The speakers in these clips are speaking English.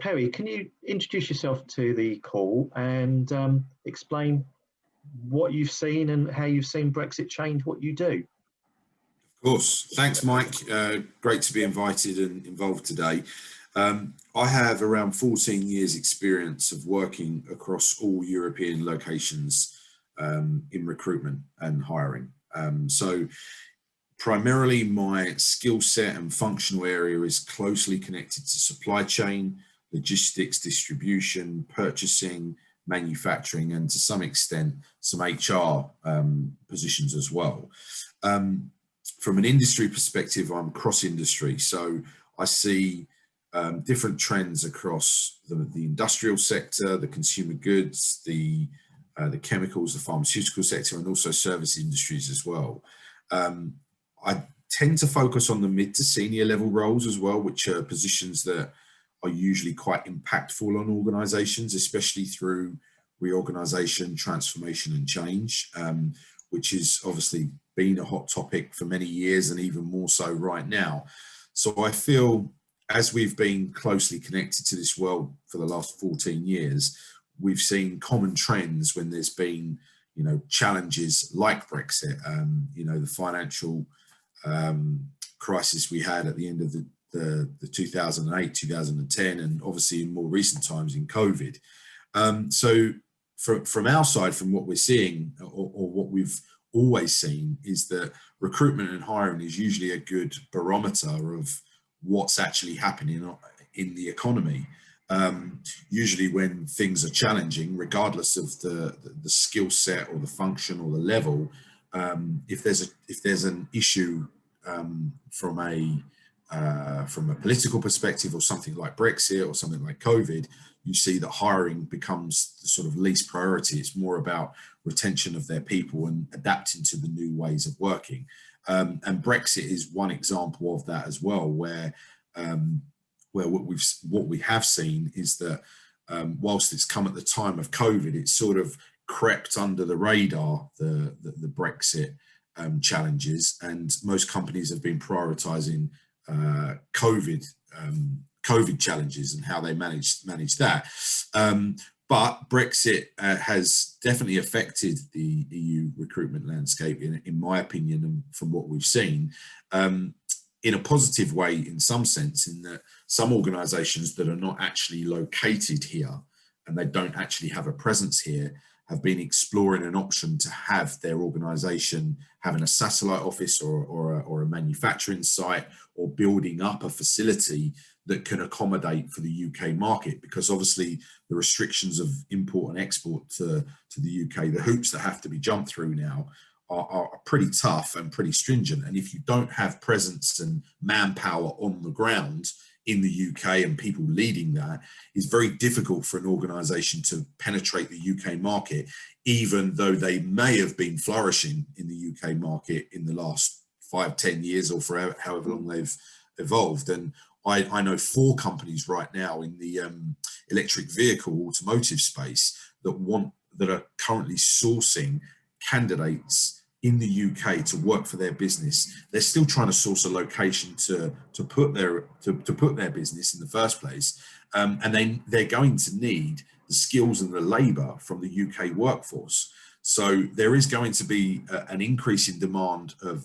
Perry, can you introduce yourself to the call and explain what you've seen and how you've seen Brexit change what you do? Of course. Thanks, Mike. Great to be invited and involved today. I have around 14 years experience of working across all European locations in recruitment and hiring. So primarily my skill set and functional area is closely connected to supply chain, logistics, distribution, purchasing, manufacturing, and to some extent, some HR positions as well. From an industry perspective, I'm cross-industry, so I see different trends across the industrial sector, the consumer goods, the chemicals, the pharmaceutical sector, and also service industries as well. I tend to focus on the mid to senior level roles as well, which are positions that are usually quite impactful on organizations, especially through reorganization, transformation, and change, which is obviously been a hot topic for many years and even more so right now. So I feel as we've been closely connected to this world for the last 14 years, we've seen common trends when there's been, challenges like Brexit, the financial crisis we had at the end of the 2008, 2010, and obviously in more recent times in COVID. So from our side, from what we're seeing or what we've always seen is that recruitment and hiring is usually a good barometer of what's actually happening in the economy. Usually when things are challenging, regardless of the skill set or the function or the level, if there's an issue from a political perspective or something like Brexit or something like COVID, you see that hiring becomes the sort of least priority. It's more about retention of their people and adapting to the new ways of working. And Brexit is one example of that as well, where what we have seen is that whilst it's come at the time of COVID, it's sort of crept under the radar, the Brexit challenges, and most companies have been prioritizing COVID challenges and how they manage that. But Brexit has definitely affected the EU recruitment landscape, in my opinion, and from what we've seen, in a positive way, in some sense, in that some organisations that are not actually located here and they don't actually have a presence here have been exploring an option to have their organisation having a satellite office or a manufacturing site or building up a facility that can accommodate for the UK market, because obviously the restrictions of import and export to the UK, the hoops that have to be jumped through now are pretty tough and pretty stringent. And if you don't have presence and manpower on the ground in the UK and people leading that, it's very difficult for an organisation to penetrate the UK market, even though they may have been flourishing in the UK market in the last 5-10 years or for however long they've evolved. And I know 4 companies right now in the electric vehicle automotive space that are currently sourcing candidates in the UK to work for their business. They're still trying to source a location to put their business in the first place, and they're going to need the skills and the labour from the UK workforce. So there is going to be an increase in demand of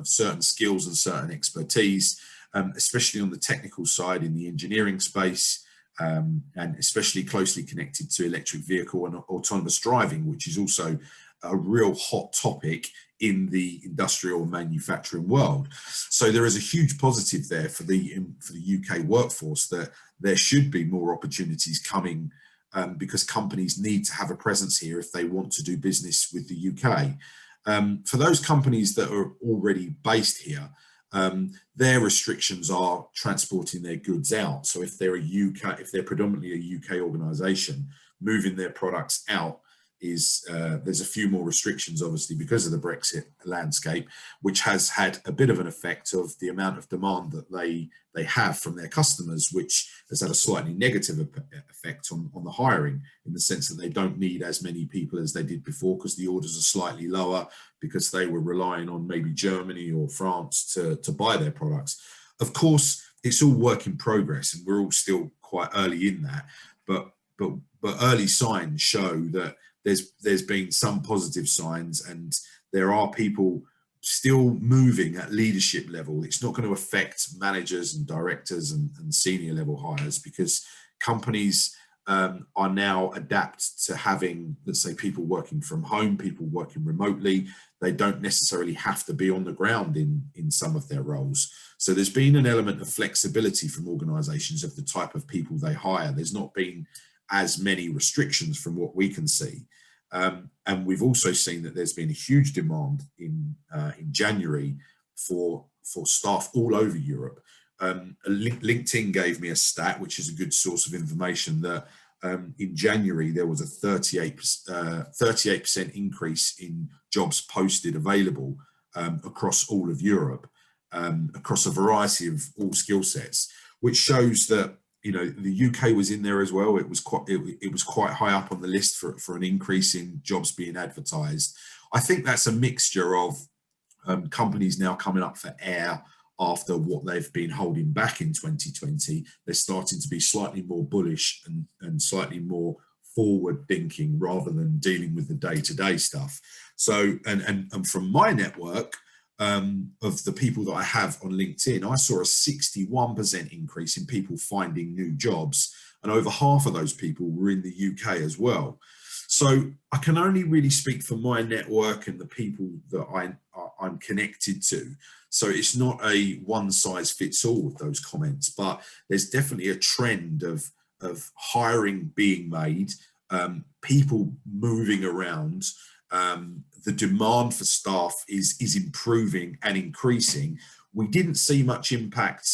certain skills and certain expertise, especially on the technical side in the engineering space, and especially closely connected to electric vehicle and autonomous driving, which is also a real hot topic in the industrial manufacturing world. So there is a huge positive there for the UK workforce, that there should be more opportunities coming, because companies need to have a presence here if they want to do business with the UK. For those companies that are already based here, their restrictions are transporting their goods out. So if they're predominantly a UK organisation, moving their products out is there's a few more restrictions, obviously, because of the Brexit landscape, which has had a bit of an effect of the amount of demand that they have from their customers, which has had a slightly negative effect on the hiring, in the sense that they don't need as many people as they did before, because the orders are slightly lower, because they were relying on maybe Germany or France to buy their products. Of course, it's all work in progress, and we're all still quite early in that, but early signs show that there's been some positive signs, and there are people still moving at leadership level. It's not going to affect managers and directors and senior level hires, because companies are now adapt to having, let's say, people working from home, people working remotely. They don't necessarily have to be on the ground in some of their roles. So there's been an element of flexibility from organizations of the type of people they hire. There's not been as many restrictions from what we can see. And we've also seen that there's been a huge demand in January for staff all over Europe. LinkedIn gave me a stat, which is a good source of information, that in January there was a 38% increase in jobs posted available across all of Europe, across a variety of all skill sets, which shows that, you know, the UK was in there as well. It was quite high up on the list for an increase in jobs being advertised. I think that's a mixture of companies now coming up for air after what they've been holding back in 2020. They're starting to be slightly more bullish and slightly more forward thinking rather than dealing with the day-to-day stuff. So, and from my network, of the people that I have on LinkedIn, I saw a 61% increase in people finding new jobs, and over half of those people were in the UK as well. So I can only really speak for my network and the people that I'm connected to. So it's not a one size fits all with those comments, but there's definitely a trend of hiring being made, people moving around. The demand for staff is improving and increasing. We didn't see much impact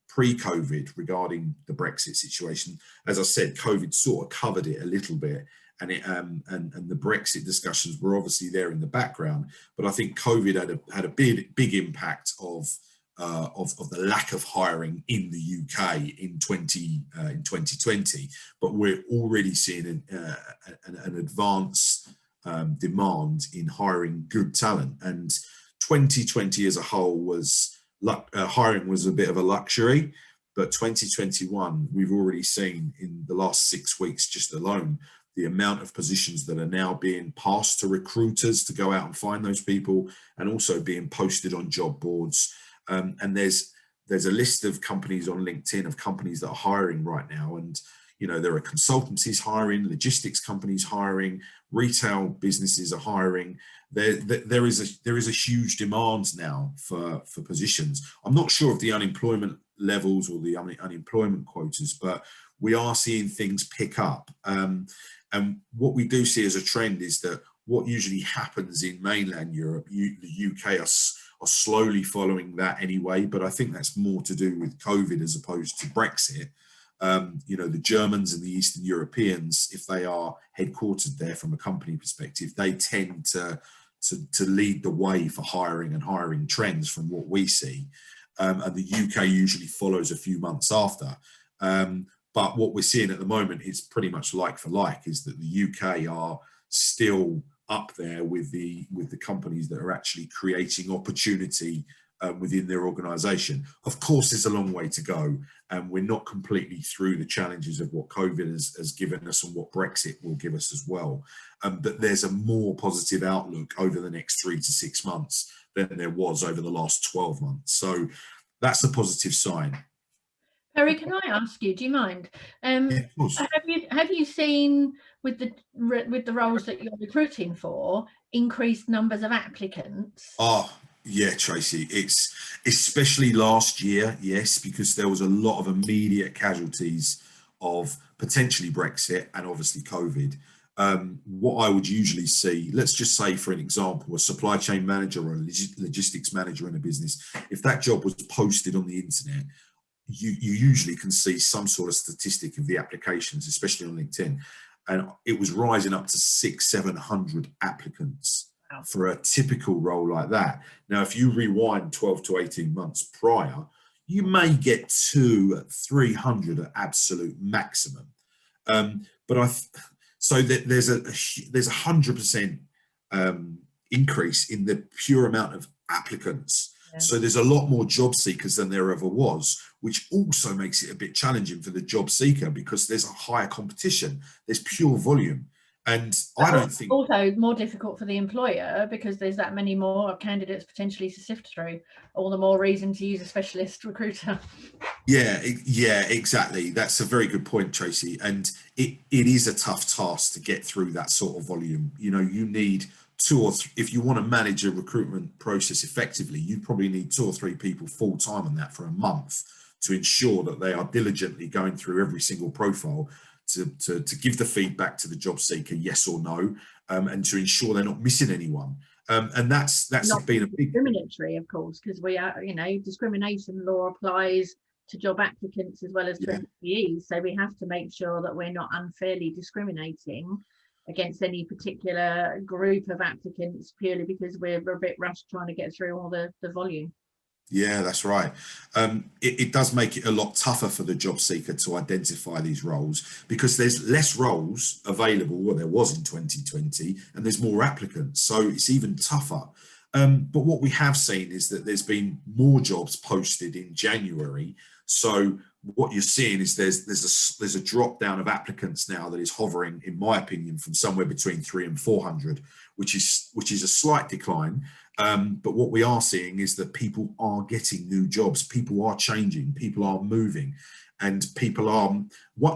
pre-COVID regarding the Brexit situation. As I said, COVID sort of covered it a little bit, and the Brexit discussions were obviously there in the background. But I think COVID had a big impact of the lack of hiring in the UK in 2020. But we're already seeing an advance demand in hiring good talent, and 2020 as a whole was hiring was a bit of a luxury, but 2021 we've already seen in the last 6 weeks just alone the amount of positions that are now being passed to recruiters to go out and find those people, and also being posted on job boards. And there's a list of companies on LinkedIn of companies that are hiring right now, and you know, there are consultancies hiring, logistics companies hiring, retail businesses are hiring. There is a huge demand now for positions. I'm not sure of the unemployment levels or the unemployment quotas, but we are seeing things pick up. And what we do see as a trend is that what usually happens in mainland Europe, the UK are slowly following that anyway, but I think that's more to do with COVID as opposed to Brexit. You know, the Germans and the Eastern Europeans, if they are headquartered there from a company perspective, they tend to lead the way for hiring and hiring trends from what we see. And the UK usually follows a few months after. But what we're seeing at the moment is pretty much like for like, is that the UK are still up there with the companies that are actually creating opportunity within their organisation. Of course, there's a long way to go, and we're not completely through the challenges of what COVID has given us and what Brexit will give us as well. But there's a more positive outlook over the next 3 to 6 months than there was over the last 12 months. So that's a positive sign. Perry, can I ask you, do you mind? Yeah, of course. Have you seen with the roles that you're recruiting for increased numbers of applicants? Oh, yeah, Tracy, it's especially last year, yes, because there was a lot of immediate casualties of potentially Brexit and obviously COVID. What I would usually see, let's just say, for an example, a supply chain manager or a logistics manager in a business, if that job was posted on the internet, you usually can see some sort of statistic of the applications, especially on LinkedIn, and it was rising up to 600-700 applicants for a typical role like that. Now, if you rewind 12 to 18 months prior, you may get 200-300 at absolute maximum. So that there's a 100% increase in the pure amount of applicants. So there's a lot more job seekers than there ever was, which also makes it a bit challenging for the job seeker because there's a higher competition. There's pure volume. And I don't think also more difficult for the employer because there's that many more candidates potentially to sift through. All the more reason to use a specialist recruiter. Yeah, exactly. That's a very good point, Tracy. And it is a tough task to get through that sort of volume. You know, you need two or three, if you want to manage a recruitment process effectively, you probably need 2 or 3 people full time on that for a month to ensure that they are diligently going through every single profile to give the feedback to the job seeker, yes or no, and to ensure they're not missing anyone. And that's not been a big discriminatory, of course, because we are, you know, discrimination law applies to job applicants as well as to employees. So we have to make sure that we're not unfairly discriminating against any particular group of applicants purely because we're a bit rushed trying to get through all the volume. Yeah, that's right. It does make it a lot tougher for the job seeker to identify these roles because there's less roles available, well, there was in 2020, and there's more applicants. So it's even tougher. But what we have seen is that there's been more jobs posted in January. So what you're seeing is there's a drop down of applicants now that is hovering, in my opinion, from somewhere between 300 and 400, which is a slight decline. But what we are seeing is that people are getting new jobs, people are changing, people are moving, and people are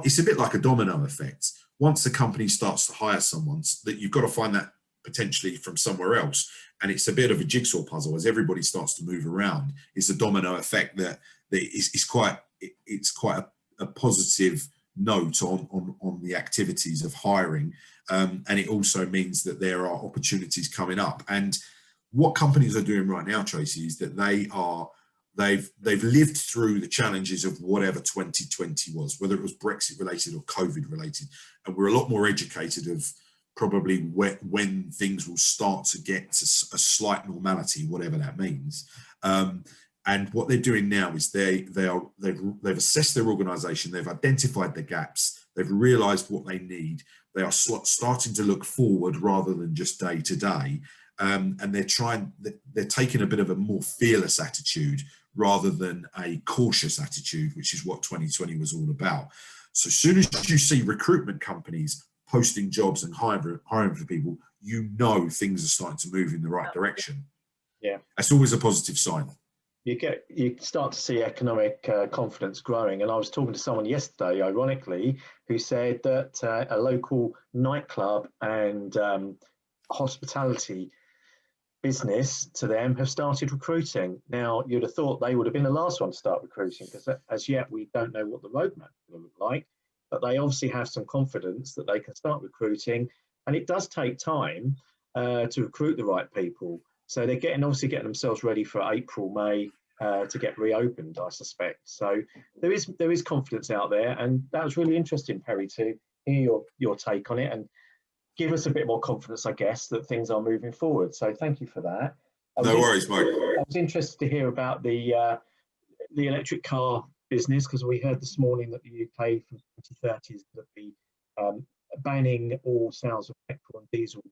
it's a bit like a domino effect. Once the company starts to hire someone, that you've got to find that potentially from somewhere else, and it's a bit of a jigsaw puzzle as everybody starts to move around. It's a domino effect that is quite a positive note on the activities of hiring, and it also means that there are opportunities coming up. And what companies are doing right now, Tracy, is that they've lived through the challenges of whatever 2020 was, whether it was Brexit related or COVID related, and we're a lot more educated of probably when things will start to get to a slight normality, whatever that means. And what they're doing now is they've assessed their organisation, they've identified the gaps, they've realised what they need. They are starting to look forward rather than just day to day, and they're taking a bit of a more fearless attitude rather than a cautious attitude, which is what 2020 was all about. So as soon as you see recruitment companies posting jobs and hiring for people, you know things are starting to move in the right direction. Yeah, that's always a positive sign. You start to see economic confidence growing. And I was talking to someone yesterday, ironically, who said that a local nightclub and hospitality business to them have started recruiting. Now, you'd have thought they would have been the last one to start recruiting because as yet we don't know what the roadmap will look like, but they obviously have some confidence that they can start recruiting. And it does take time to recruit the right people. So they're obviously getting themselves ready for April, May to get reopened, I suspect. So there is confidence out there, and that was really interesting, Perry, to hear your take on it and give us a bit more confidence, I guess, that things are moving forward. So thank you for that. No worries, Mike. I was interested to hear about the electric car business because we heard this morning that the UK from 2030 is going to be banning all sales of petrol and diesel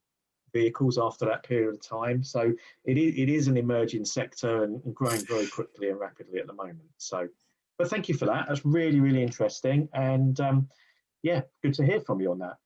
vehicles after that period of time. So it is an emerging sector and growing very quickly and rapidly at the moment. So, but thank you for that. That's really, really interesting. And yeah, good to hear from you on that.